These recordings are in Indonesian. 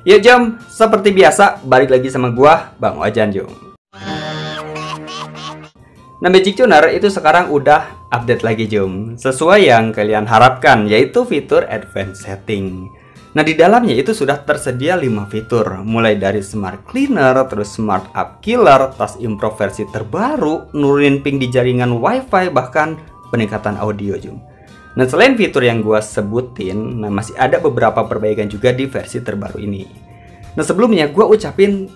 Yuk Jom, seperti biasa balik lagi sama gua Bang Ojan Jom. Nah, Magic Tuner itu sekarang udah update lagi Jom, sesuai yang kalian harapkan, yaitu fitur Advanced Setting. Nah, di dalamnya itu sudah tersedia 5 fitur, mulai dari Smart Cleaner, terus Smart App Killer, Task Improve versi terbaru, nurunin ping di jaringan Wi-Fi, bahkan peningkatan audio Jom. Nah, selain fitur yang gua sebutin, nah masih ada beberapa perbaikan juga di versi terbaru ini. Nah, sebelumnya gua ucapin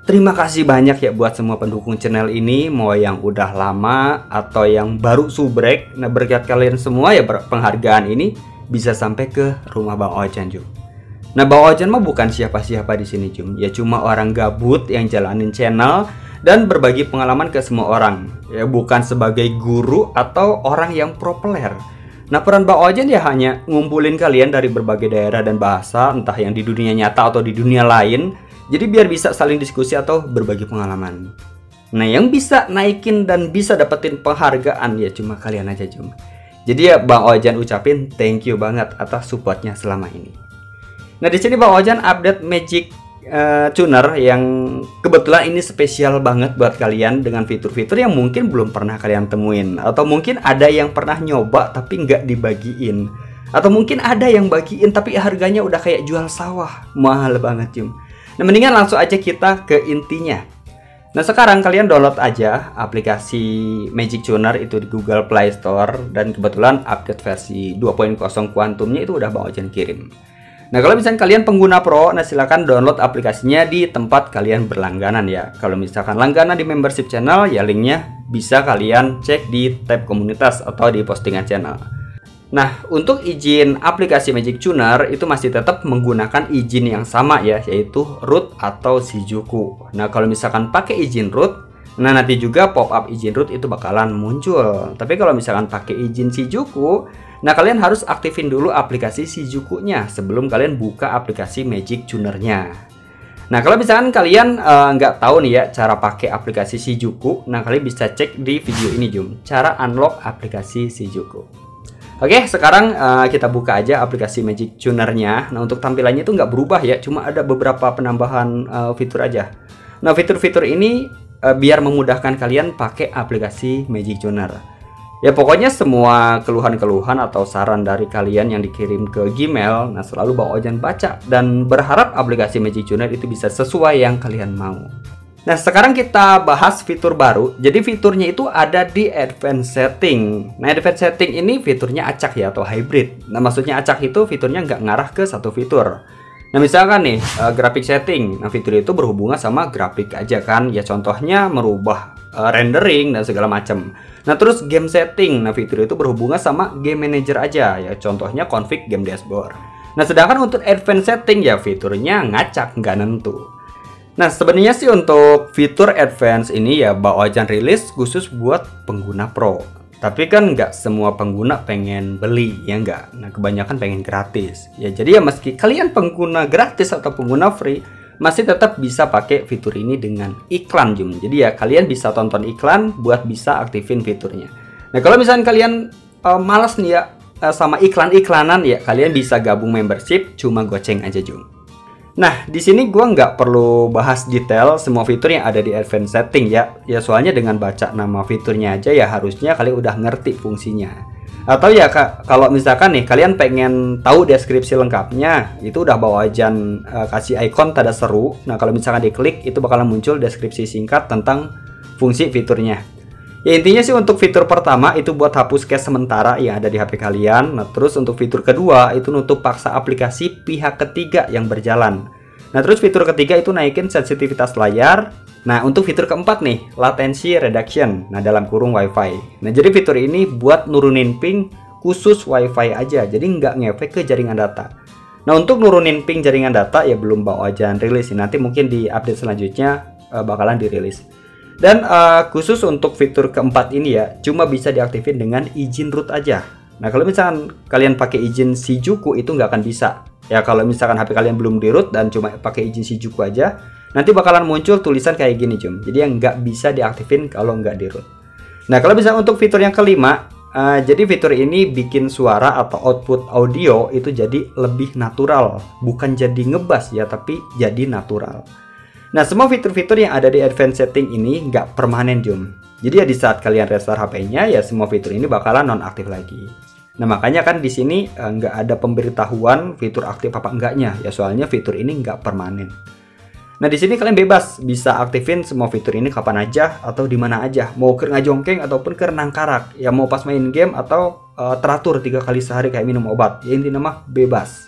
terima kasih banyak ya buat semua pendukung channel ini, mau yang udah lama atau yang baru subrek. Nah, berkat kalian semua ya penghargaan ini bisa sampai ke rumah Bang Ojan Jum. Nah, Bang Ojan mah bukan siapa-siapa di sini Jum. Ya cuma orang gabut yang jalanin channel dan berbagi pengalaman ke semua orang. Ya bukan sebagai guru atau orang yang pro player. Nah, peran Bang Ojan ya hanya ngumpulin kalian dari berbagai daerah dan bahasa, entah yang di dunia nyata atau di dunia lain. Jadi biar bisa saling diskusi atau berbagi pengalaman. Nah, yang bisa naikin dan bisa dapetin penghargaan ya cuma kalian aja Jum. Jadi ya Bang Ojan ucapin thank you banget atas supportnya selama ini. Nah, di sini Bang Ojan update Magic Tuner yang kebetulan ini spesial banget buat kalian dengan fitur-fitur yang mungkin belum pernah kalian temuin, atau mungkin ada yang pernah nyoba tapi nggak dibagiin, atau mungkin ada yang bagiin tapi harganya udah kayak jual sawah, mahal banget Jum. Nah, mendingan langsung aja kita ke intinya. Nah, sekarang kalian download aja aplikasi Magic Tuner itu di Google Play Store, dan kebetulan update versi 2.0 Quantumnya itu udah Bang Ojan kirim. Nah, kalau misalkan kalian pengguna pro, nah silahkan download aplikasinya di tempat kalian berlangganan ya. Kalau misalkan langganan di membership channel, ya linknya bisa kalian cek di tab komunitas atau di postingan channel. Nah, untuk izin aplikasi Magic Tuner itu masih tetap menggunakan izin yang sama ya, yaitu root atau Shijuku. Nah, kalau misalkan pakai izin root, nah nanti juga pop-up izin root itu bakalan muncul. Tapi kalau misalkan pakai izin Shijuku, nah kalian harus aktifin dulu aplikasi Shijuku-nya sebelum kalian buka aplikasi Magic Tuner-nya. Nah, kalau misalkan kalian nggak tahu nih ya cara pakai aplikasi Shijuku, nah kalian bisa cek di video ini Jum, cara unlock aplikasi Shijuku. Oke, sekarang kita buka aja aplikasi Magic Tuner-nya. Nah, untuk tampilannya itu nggak berubah ya, cuma ada beberapa penambahan fitur aja. Nah, fitur-fitur ini biar memudahkan kalian pakai aplikasi Magic Tuner. Ya, pokoknya semua keluhan-keluhan atau saran dari kalian yang dikirim ke Gmail, nah selalu Bang Ojan baca dan berharap aplikasi Magic Tuner itu bisa sesuai yang kalian mau. Nah, sekarang kita bahas fitur baru. Jadi fiturnya itu ada di Advanced Setting. Nah, Advanced Setting ini fiturnya acak ya atau hybrid. Nah, maksudnya acak itu fiturnya nggak ngarah ke satu fitur. Nah, misalkan nih graphic setting. Nah, fitur itu berhubungan sama grafik aja kan. Ya contohnya merubah rendering dan segala macam. Nah, terus game setting. Nah, fitur itu berhubungan sama game manager aja. Ya contohnya config game dashboard. Nah, sedangkan untuk advanced setting ya fiturnya ngacak, nggak nentu. Nah, sebenarnya sih untuk fitur advance ini ya Bang Ojan rilis khusus buat pengguna pro. Tapi kan nggak semua pengguna pengen beli, ya nggak? Nah, kebanyakan pengen gratis. Ya jadi ya meski kalian pengguna gratis atau pengguna free, masih tetap bisa pakai fitur ini dengan iklan Jum. Jadi ya kalian bisa tonton iklan buat bisa aktifin fiturnya. Nah, kalau misalnya kalian malas nih ya sama iklan-iklanan, ya kalian bisa gabung membership, cuma goceng aja Jum. Nah, di sini gua nggak perlu bahas detail semua fitur yang ada di Advanced Setting ya. Ya soalnya dengan baca nama fiturnya aja ya harusnya kalian udah ngerti fungsinya. Atau ya kalau misalkan nih kalian pengen tahu deskripsi lengkapnya, itu udah Bang Ojan kasih ikon tanda seru. Nah, kalau misalkan diklik itu bakalan muncul deskripsi singkat tentang fungsi fiturnya. Ya intinya sih untuk fitur pertama itu buat hapus cache sementara yang ada di HP kalian. Nah, terus untuk fitur kedua itu nutup paksa aplikasi pihak ketiga yang berjalan. Nah, terus fitur ketiga itu naikin sensitivitas layar. Nah, untuk fitur keempat nih, latency reduction. Nah, dalam kurung Wi-Fi. Nah, jadi fitur ini buat nurunin ping khusus Wi-Fi aja. Jadi nggak ngefek ke jaringan data. Nah, untuk nurunin ping jaringan data ya belum Bang Ojan rilis. Nanti mungkin di update selanjutnya bakalan dirilis. Dan khusus untuk fitur keempat ini ya cuma bisa diaktifin dengan izin root aja. Nah, kalau misalkan kalian pakai izin Shijuku itu nggak akan bisa. Ya kalau misalkan HP kalian belum di root dan cuma pakai izin Shijuku aja, nanti bakalan muncul tulisan kayak gini Jum. Jadi yang nggak bisa diaktifin kalau nggak di root. Nah, kalau misalnya untuk fitur yang kelima, Jadi fitur ini bikin suara atau output audio itu jadi lebih natural, bukan jadi ngebas ya, tapi jadi natural. Nah, semua fitur-fitur yang ada di advanced setting ini nggak permanen, Jom. Jadi ya di saat kalian restart HP-nya, ya semua fitur ini bakalan nonaktif lagi. Nah, makanya kan di sini nggak ada pemberitahuan fitur aktif apa enggaknya, ya soalnya fitur ini nggak permanen. Nah, di sini kalian bebas bisa aktifin semua fitur ini kapan aja atau di mana aja. Mau ke ngajongkeng ataupun ke nangkarak. Ya mau pas main game atau teratur 3 kali sehari kayak minum obat. Ya intinya mah bebas.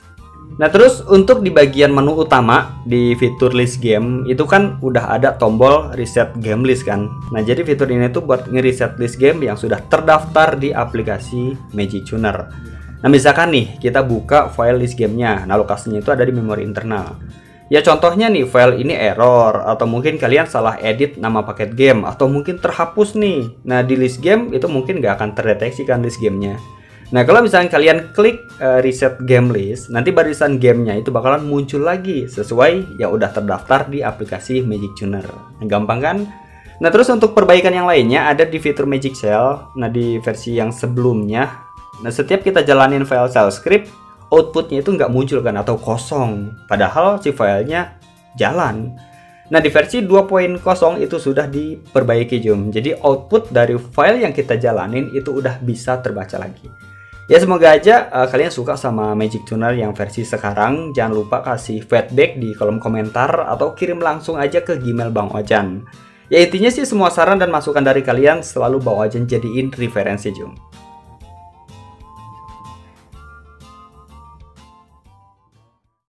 Nah, terus untuk di bagian menu utama di fitur list game itu kan udah ada tombol reset game list kan. Nah, jadi fitur ini tuh buat nge-reset list game yang sudah terdaftar di aplikasi Magic Tuner. Nah, misalkan nih kita buka file list gamenya. Nah, lokasinya itu ada di memori internal. Ya contohnya nih, file ini error, atau mungkin kalian salah edit nama paket game, atau mungkin terhapus nih. Nah, di list game itu mungkin nggak akan terdeteksi kan list gamenya. Nah, kalau misalnya kalian klik reset game list, nanti barisan gamenya itu bakalan muncul lagi sesuai yang udah terdaftar di aplikasi Magic Tuner. Nah, gampang kan? Nah, terus untuk perbaikan yang lainnya ada di fitur Magic Shell. Nah, di versi yang sebelumnya, nah setiap kita jalanin file shell script, outputnya itu nggak muncul kan atau kosong, padahal si filenya jalan. Nah, di versi 2.0 itu sudah diperbaiki, Jom. Jadi output dari file yang kita jalanin itu udah bisa terbaca lagi. Ya semoga aja kalian suka sama Magic Tuner yang versi sekarang. Jangan lupa kasih feedback di kolom komentar atau kirim langsung aja ke Gmail Bang Ojan. Ya intinya sih semua saran dan masukan dari kalian selalu Bang Ojan jadiin referensi, Jom.